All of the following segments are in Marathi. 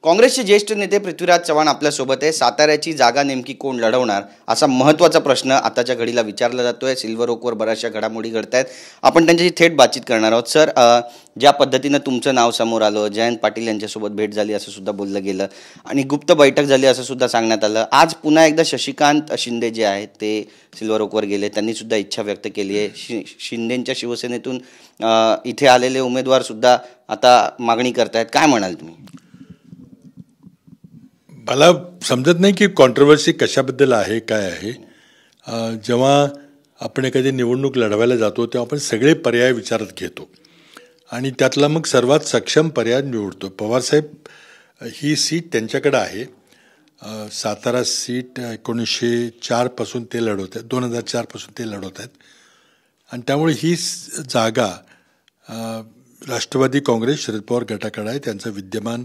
काँग्रेसचे ज्येष्ठ नेते पृथ्वीराज चव्हाण आपल्यासोबत आहे. साताऱ्याची जागा नेमकी कोण लढवणार असा महत्त्वाचा प्रश्न आताच्या घडीला विचारला जातोय. सिल्वर ओकवर बऱ्याचशा घडामोडी घडत आहेत. आपण त्यांच्याशी थेट बातचीत करणार आहोत. सर, ज्या पद्धतीनं तुमचं नाव समोर आलं, जयंत पाटील यांच्यासोबत भेट झाली असं सुद्धा बोललं गेलं आणि गुप्त बैठक झाली असं सुद्धा सांगण्यात आलं. आज पुन्हा एकदा शशिकांत शिंदे जे आहेत ते सिल्वर ओकवर गेले, त्यांनी सुद्धा इच्छा व्यक्त केली आहे. शिंदेंच्या शिवसेनेतून इथे आलेले उमेदवार सुद्धा आता मागणी करतायत. काय म्हणाल तुम्ही? मला समजत नाही की कॉन्ट्रोवर्सी कशाबद्दल आहे, काय आहे. जेव्हा आपण एखादी निवडणूक लढवायला जातो तेव्हा आपण सगळे पर्याय विचारात घेतो आणि त्यातला मग सर्वात सक्षम पर्याय निवडतो. पवारसाहेब ही सीट त्यांच्याकडे आहे. सातारा सीट 1904 पासून ते लढवत आहेत, 2004 पासून ते लढवत आहेत आणि त्यामुळे ही जागा राष्ट्रवादी काँग्रेस शरद पवार गटाकडे आहे. त्यांचा विद्यमान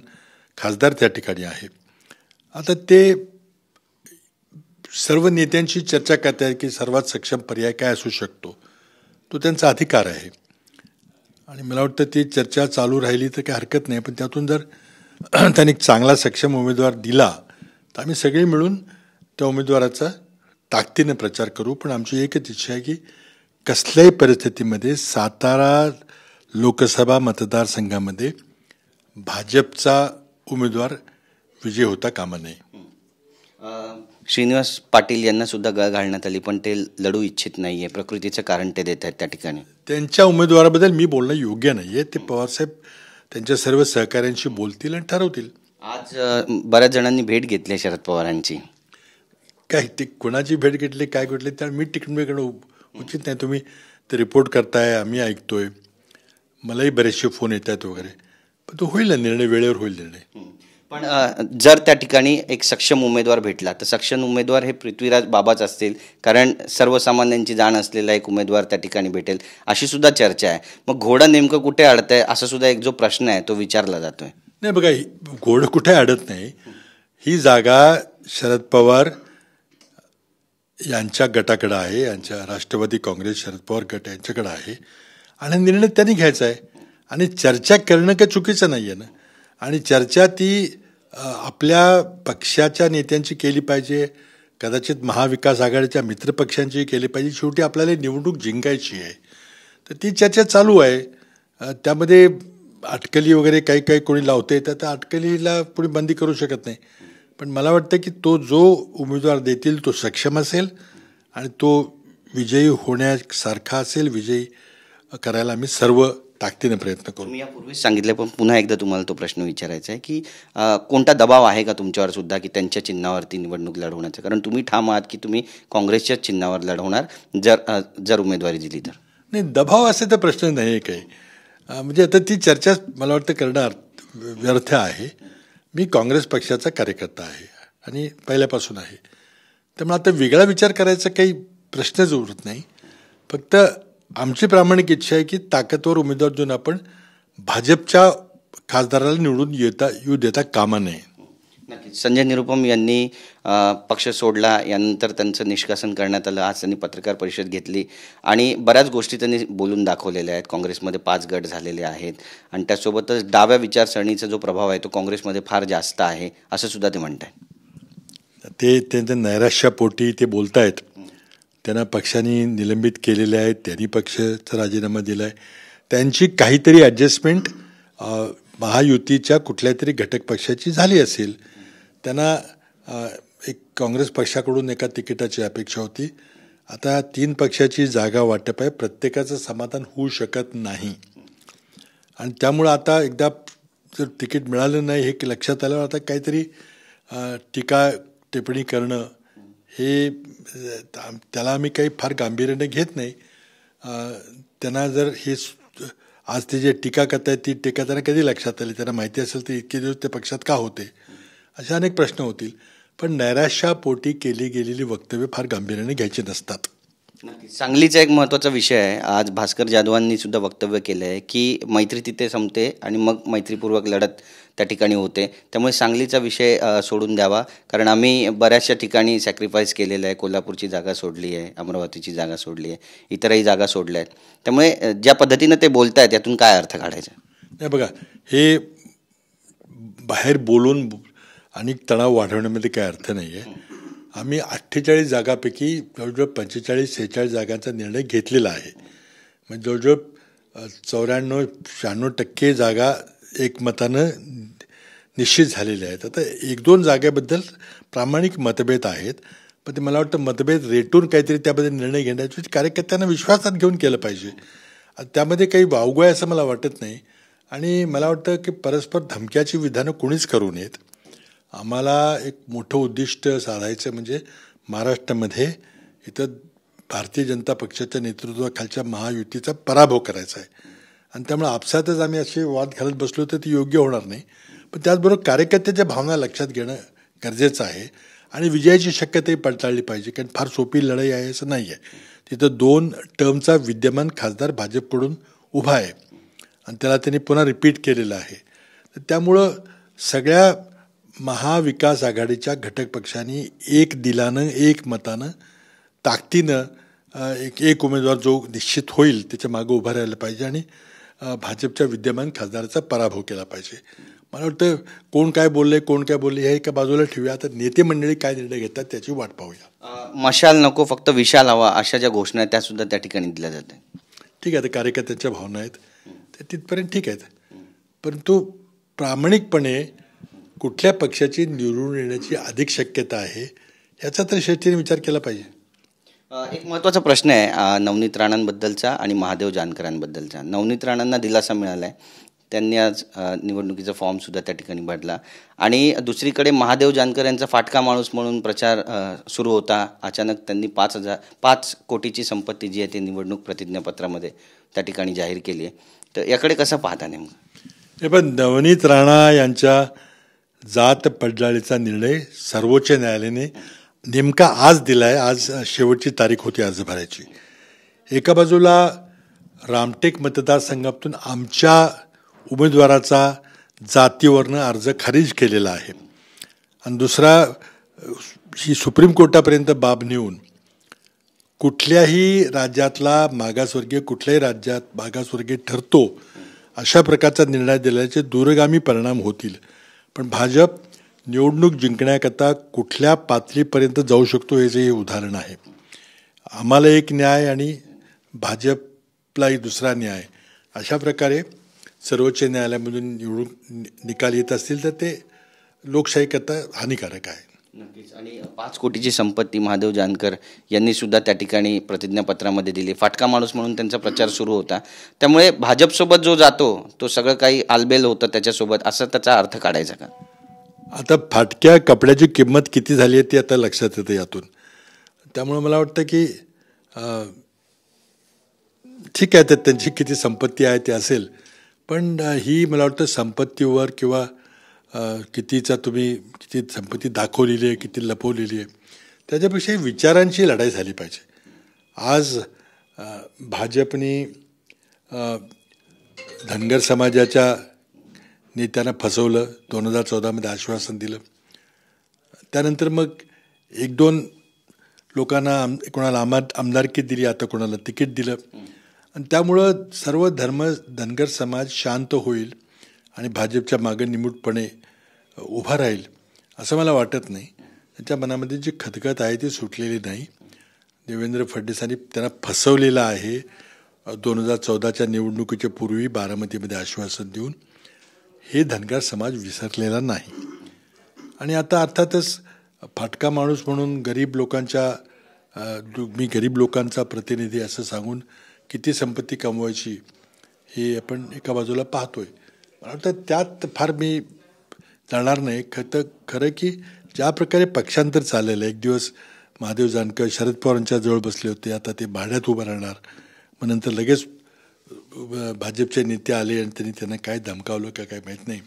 खासदार त्या ठिकाणी आहे. आता ते सर्व नेत्यांशी चर्चा करत आहेत की सर्वात सक्षम पर्याय काय असू शकतो. तो त्यांचा अधिकार आहे आणि मला वाटतं ती चर्चा चालू राहिली तर काही हरकत नाही. पण त्यातून जर त्यांनी चांगला सक्षम उमेदवार दिला तर आम्ही सगळे मिळून त्या उमेदवाराचा ताकदीने प्रचार करू. पण आमची एकच इच्छा आहे की कसल्याही परिस्थितीमध्ये सातारा लोकसभा मतदारसंघामध्ये भाजपचा उमेदवार विजय होता कामा नये. श्रीनिवास पाटील यांना सुद्धा गळ घालण्यात आली, पण ते लढू इच्छित नाहीये. प्रकृतीचं कारण ते देत आहेत त्या ठिकाणी. त्यांच्या उमेदवाराबद्दल मी बोलणं योग्य नाहीये. ते पवारसाहेब त्यांच्या सर्व सहकाऱ्यांशी बोलतील आणि ठरवतील. आज बऱ्याच जणांनी भेट घेतली शरद पवारांची. काय ते कोणाची भेट घेतली, काय घेतली, त्या मी तिकडे उचित नाही. तुम्ही ते रिपोर्ट करताय, आम्ही ऐकतोय, मलाही बरेचसे फोन येत आहेत वगैरे. पण तो होईल ना निर्णय, वेळेवर होईल निर्णय. पण जर त्या ठिकाणी एक सक्षम उमेदवार भेटला तर सक्षम उमेदवार हे पृथ्वीराज बाबाच असतील, कारण सर्वसामान्यांची जाण असलेला एक उमेदवार त्या ठिकाणी भेटेल अशी सुद्धा चर्चा आहे. मग घोडं नेमकं कुठे अडतंय असा सुद्धा एक जो प्रश्न आहे तो विचारला जातोय. नाही बघा, घोडं कुठे अडत नाही. ही जागा शरद पवार यांच्या गटाकडे आहे, यांच्या राष्ट्रवादी काँग्रेस शरद पवार गट यांच्याकडे आहे आणि निर्णय त्यांनी घ्यायचा आहे. आणि चर्चा करणं काही चुकीचं नाही आहे ना. आणि चर्चा ती आपल्या पक्षाच्या नेत्यांची केली पाहिजे, कदाचित महाविकास आघाडीच्या मित्रपक्षांची केली पाहिजे. शेवटी आपल्याला निवडणूक जिंकायची आहे तर ती चर्चा चालू आहे. त्यामध्ये अटकली वगैरे काही काही कोणी लावते तर त्या अटकलीला कोणी बंदी करू शकत नाही. पण मला वाटतं की तो जो उमेदवार देतील तो सक्षम असेल आणि तो विजयी होण्यासारखा असेल. विजयी करायला आम्ही सर्व ताकदीने प्रयत्न करू. मी यापूर्वीच सांगितलं पण पुन्हा एकदा तुम्हाला तो प्रश्न विचारायचा आहे की कोणता दबाव आहे का तुमच्यावर सुद्धा की त्यांच्या चिन्हावरती निवडणूक लढवण्याचा? कारण तुम्ही ठाम आहात की तुम्ही काँग्रेसच्या चिन्हावर लढवणार जर उमेदवारी दिली तर. नाही, दबाव असे तर प्रश्न नाही काही. म्हणजे आता ती चर्चा मला वाटतं करणं व्यर्थ आहे. मी काँग्रेस पक्षाचा कार्यकर्ता आहे आणि पहिल्यापासून आहे. त्यामुळे आता वेगळा विचार करायचा काही प्रश्नच उरत नाही. फक्त आमची प्रामाणिक इच्छा आहे की ताकदवर उमेदवार देऊन आपण भाजपच्या खासदाराला निवडून येऊ देता कामा नये. नक्कीच. संजय निरुपम यांनी पक्ष सोडला, यानंतर त्यांचं निष्कासन करण्यात आलं. आज त्यांनी पत्रकार परिषद घेतली आणि बऱ्याच गोष्टी त्यांनी बोलून दाखवलेल्या आहेत. काँग्रेसमध्ये 5 गट झालेले आहेत आणि त्यासोबतच डाव्या विचारसरणीचा जो प्रभाव आहे तो काँग्रेसमध्ये फार जास्त आहे असं सुद्धा ते म्हणत आहेत. ते त्यांच्या नैराश्यापोटी ते बोलत आहेत. त्यांना पक्षाने निलंबित केलेले आहेत, त्यांनी पक्षाचा राजीनामा दिला आहे. त्यांची काहीतरी ॲडजस्टमेंट महायुतीच्या कुठल्या तरी घटक पक्षाची झाली असेल. त्यांना एक काँग्रेस पक्षाकडून एका तिकिटाची अपेक्षा होती. आता 3 पक्षाची जागा वाटप आहे, प्रत्येकाचं समाधान होऊ शकत नाही आणि त्यामुळं आता एकदा जर तिकीट मिळालं नाही हे लक्षात आल्यावर आता काहीतरी टीका टिप्पणी करणं हे त्याला आम्ही काही फार गांभीर्याने घेत नाही. त्यांना जर हे आज ते जे टीका करतायत ती टीका त्यांना कधी लक्षात आली, त्यांना माहिती असेल तर इतके दिवस ते पक्षात का होते, असे अनेक प्रश्न होतील. पण नैराश्यापोटी केली गेलेली वक्तव्य फार गांभीर्याने घ्यायची नसतात. सांगलीचा एक महत्त्वाचा विषय आहे. आज भास्कर जाधवांनी सुद्धा वक्तव्य केलं आहे की मैत्री तिथे संपते आणि मग मैत्रीपूर्वक लढत त्या ठिकाणी होते. त्यामुळे सांगलीचा विषय सोडून द्यावा, कारण आम्ही बऱ्याचशा ठिकाणी सॅक्रिफाईस केलेलं आहे. कोल्हापूरची जागा सोडली आहे, अमरावतीची जागा सोडली आहे, इतरही जागा सोडल्या आहेत. त्यामुळे ज्या पद्धतीनं ते बोलत आहेत यातून काय अर्थ काढायचा? नाही बघा, हे बाहेर बोलून आणि तणाव वाढवण्यामध्ये काही अर्थ नाही आहे. आम्ही 48 जागापैकी जवळजवळ 45-46 जागांचा निर्णय घेतलेला आहे. म्हणजे जवळजवळ 94-96% जागा एकमतानं निश्चित झालेल्या आहेत. आता 1-2 जागेबद्दल प्रामाणिक मतभेद आहेत, पण ते मला वाटतं मतभेद रेटून काहीतरी त्याबद्दल निर्णय घेण्याची कार्यकर्त्यांना विश्वासात घेऊन केलं पाहिजे. त्यामध्ये काही वावगं आहे असं मला वाटत नाही. आणि मला वाटतं की परस्पर धमक्याची विधानं कोणीच करू नयेत. आम्हाला एक मोठं उद्दिष्ट साधायचं म्हणजे महाराष्ट्रामध्ये इथं भारतीय जनता पक्षाच्या नेतृत्वाखालच्या महायुतीचा पराभव करायचा आहे. आणि त्यामुळे आपसातच आम्ही असे वाद घालत बसलो तर ती योग्य होणार नाही. पण त्याचबरोबर कार्यकर्त्याच्या भावना लक्षात घेणं गरजेचं आहे आणि विजयाची शक्यताही पडताळली पाहिजे. कारण फार सोपी लढाई आहे असं नाही आहे. तिथं 2 टर्मचा विद्यमान खासदार भाजपकडून उभा आहे आणि त्याला त्यांनी पुन्हा रिपीट केलेलं आहे. तर त्यामुळं सगळ्या महाविकास आघाडीच्या घटक पक्षांनी एक दिलानं एक मतानं ताकदीनं एक उमेदवार जो निश्चित होईल त्याच्या मागं उभा राहायला पाहिजे आणि भाजपच्या विद्यमान खासदाराचा पराभव केला पाहिजे. मला वाटतं कोण काय बोलले हे एका बाजूला ठेवूया. आता नेते मंडळी काय निर्णय घेतात त्याची वाट पाहूया. मशाल नको फक्त विशाल हवा अशा ज्या घोषणा आहेत त्या सुद्धा त्या ठिकाणी दिल्या जातात. ठीक आहे, कार्यकर्त्यांच्या भावना आहेत ते तिथपर्यंत ठीक आहेत. परंतु प्रामाणिकपणे कुठल्या पक्षाची निवडून येण्याची अधिक शक्यता आहे याचा तर शेतीने विचार केला पाहिजे. एक महत्त्वाचा प्रश्न आहे नवनीत राणांबद्दलचा आणि महादेव जानकरांबद्दलचा. नवनीत राणांना दिलासा मिळाला आहे. त्यांनी आज निवडणुकीचा फॉर्मसुद्धा त्या ठिकाणी भरला आणि दुसरीकडे महादेव जानकर यांचा फाटका माणूस म्हणून प्रचार सुरू होता. अचानक त्यांनी 5 कोटीची संपत्ती जी आहे ती निवडणूक प्रतिज्ञापत्रामध्ये त्या ठिकाणी जाहीर केली आहे. तर याकडे कसं पाहता नेमकं? हे पण नवनीत राणा यांच्या जात पडताळीचा निर्णय सर्वोच्च न्यायालयाने नेमका आज दिला आहे. आज शेवटची तारीख होती अर्ज भरायची. एका बाजूला रामटेक मतदारसंघातून आमच्या उमेदवाराचा जातीवरनं अर्ज खारिज केलेला आहे आणि दुसरा ही सुप्रीम कोर्टापर्यंत बाब नेऊन कुठल्याही राज्यातला मागासवर्गीय कुठल्याही राज्यात मागासवर्गीय ठरतो अशा प्रकारचा निर्णय दिल्याचे दूरगामी परिणाम होतील. पण भाजप निवडणूक जिंकण्याकरता कुठल्या पातळीपर्यंत जाऊ शकतो याचं हे उदाहरण आहे. आम्हाला एक न्याय आणि भाजपला एक दुसरा न्याय अशा प्रकारे सर्वोच्च न्यायालयामधून निवडून निकाल येत असतील तर ते लोकशाहीकरता हानिकारक आहे. नक्कीच. आणि 5 कोटीची संपत्ती महादेव जानकर यांनी सुद्धा त्या ठिकाणी प्रतिज्ञापत्रामध्ये दिली. फाटका माणूस म्हणून त्यांचा प्रचार सुरू होता. त्यामुळे भाजपसोबत जो जातो तो सगळं काही आलबेल होतं त्याच्यासोबत असं त्याचा अर्थ काढायचा का? आता फाटक्या कपड्याची किंमत किती झाली आहे ती आता लक्षात येतं यातून. त्यामुळे मला वाटतं की ठीक आहे तर त्यांची किती संपत्ती आहे ते असेल, पण ही मला वाटतं संपत्तीवर किंवा कितीचा तुम्ही किती संपत्ती दाखवलेली आहे किती लपवलेली आहे त्याच्यापेक्षा विचारांची लढाई झाली पाहिजे. आज भाजपने धनगर समाजाच्या नेत्यांना फसवलं. 2014मध्ये आश्वासन दिलं. त्यानंतर मग 1-2 लोकांना कोणाला आमदारकी दिली, आता कोणाला तिकीट दिलं आणि त्यामुळं सर्व धनगर समाज शांत होईल आणि भाजपच्या मागे निमूटपणे उभा राहील असं मला वाटत नाही. त्यांच्या मनामध्ये जी खदखद आहे ती सुटलेली नाही. देवेंद्र फडणवीसांनी त्यांना फसवलेलं आहे 2014च्या निवडणुकीच्या पूर्वी बारामतीमध्ये आश्वासन देऊन. हे धनगर समाज विसरलेला नाही आणि आता अर्थातच फाटका माणूस म्हणून मी गरीब लोकांचा प्रतिनिधी असं सांगून किती संपत्ती कमवायची हे आपण एका बाजूला पाहतोय. मला वाटतं त्यात फार मी जाणार नाही. खरं की ज्या प्रकारे पक्षांतर चाललेलं आहे, एक दिवस महादेव जानकर शरद पवारांच्या जवळ बसले होते, आता ते भाड्यात उभं राहणार, मग नंतर लगेच भाजपचे नेते आले आणि त्यांना काय धमकावलं का काय माहीत नाही,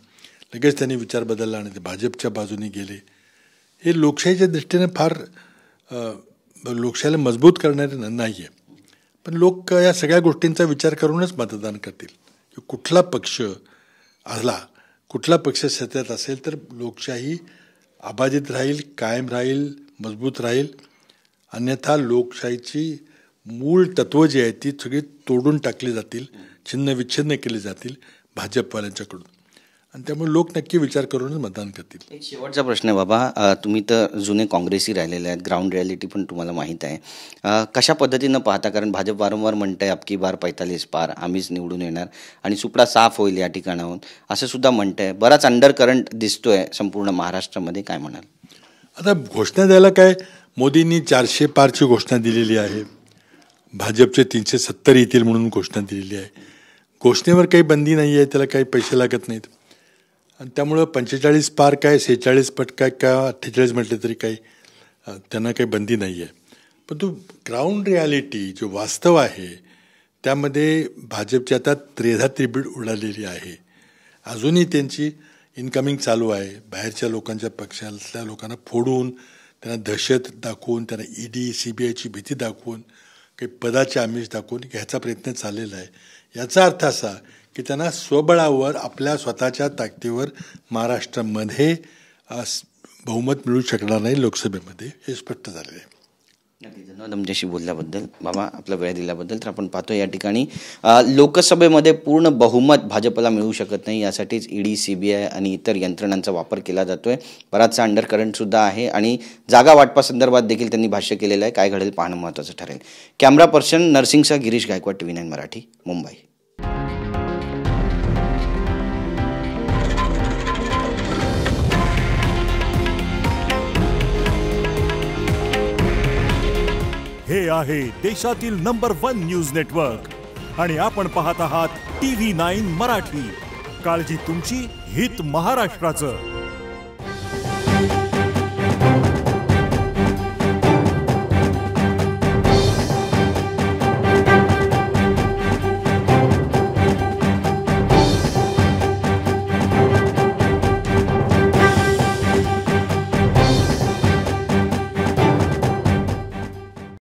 लगेच त्यांनी विचार बदलला आणि ते भाजपच्या बाजूने गेले. हे लोकशाहीच्या दृष्टीने फार लोकशाहीला मजबूत करणारे नाही आहे. पण लोक या सगळ्या गोष्टींचा विचार करूनच मतदान करतील. कुठला पक्ष आला, कुठला पक्ष सत्तेत असेल तर लोकशाही अबाधित राहील, कायम राहील, मजबूत राहील. अन्यथा लोकशाहीची मूळ तत्त्व जी आहेत ती सगळी तोडून टाकली जातील, छिन्न विच्छिन्न केली जातील भाजपवाल्यांच्याकडून. आणि त्यामुळे लोक नक्की विचार करूनच मतदान करतील. एक शेवटचा प्रश्न आहे बाबा, तुम्ही तर जुने काँग्रेसी राहिलेले आहेत, ग्राउंड रियालिटी पण तुम्हाला माहीत आहे. कशा पद्धतीनं पाहता, कारण भाजप वारंवार म्हणतंय अबकी बार 45 पार, आम्हीच निवडून येणार आणि सुपडा साफ होईल या ठिकाणाहून, असं सुद्धा म्हणतंय. बराच अंडर करंट दिसतोय संपूर्ण महाराष्ट्रामध्ये, काय म्हणाल? आता घोषणा द्यायला काय, मोदींनी 400 पारची घोषणा दिलेली आहे, भाजपचे 370 येतील म्हणून घोषणा दिलेली आहे. घोषणेवर काही बंदी नाही आहे, त्याला काही पैसे लागत नाहीत आणि त्यामुळं 45 पार काय 46 पट काय का 48 म्हटले तरी काही त्यांना काही बंदी नाही आहे. पण तो ग्राउंड रियालिटी जो वास्तव आहे त्यामध्ये भाजपची आता 13 त्रिबीड उडालेली आहे. अजूनही त्यांची इन्कमिंग चालू आहे. बाहेरच्या लोकांच्या पक्षातल्या लोकांना फोडून, त्यांना दहशत दाखवून, त्यांना ईडी CBIची भीती दाखवून, काही पदाचे आमिष दाखवून ह्याचा प्रयत्न चाललेला आहे. याचा अर्थ असा की त्यांना स्वबळावर आपल्या स्वतःच्या ताकदीवर महाराष्ट्रामध्ये बहुमत मिळू शकणार नाही लोकसभेमध्ये, हे स्पष्ट झालेलं आहे. धन्यवाद आमच्याशी बोलल्याबद्दल बाबा, आपला वेळ दिल्याबद्दल. तर आपण पाहतो या ठिकाणी लोकसभेमध्ये पूर्ण बहुमत भाजपला मिळू शकत नाही, यासाठीच ईडी CBI आणि इतर यंत्रणांचा वापर केला जातोय. बराचसा अंडर करंट सुद्धा आहे आणि जागा वाटपासंदर्भात देखील त्यांनी भाष्य केलेलं आहे. काय घडेल पाहणं महत्त्वाचं ठरेल. कॅमेरा पर्सन नरसिंगसह गिरीश गायकवाड, TV9 मराठी, मुंबई. हे आहे देशातील नंबर 1 न्यूज नेटवर्क आणि आपण पाहत आहात TV9 मराठी. काळजी तुमची, हित महाराष्ट्राचं.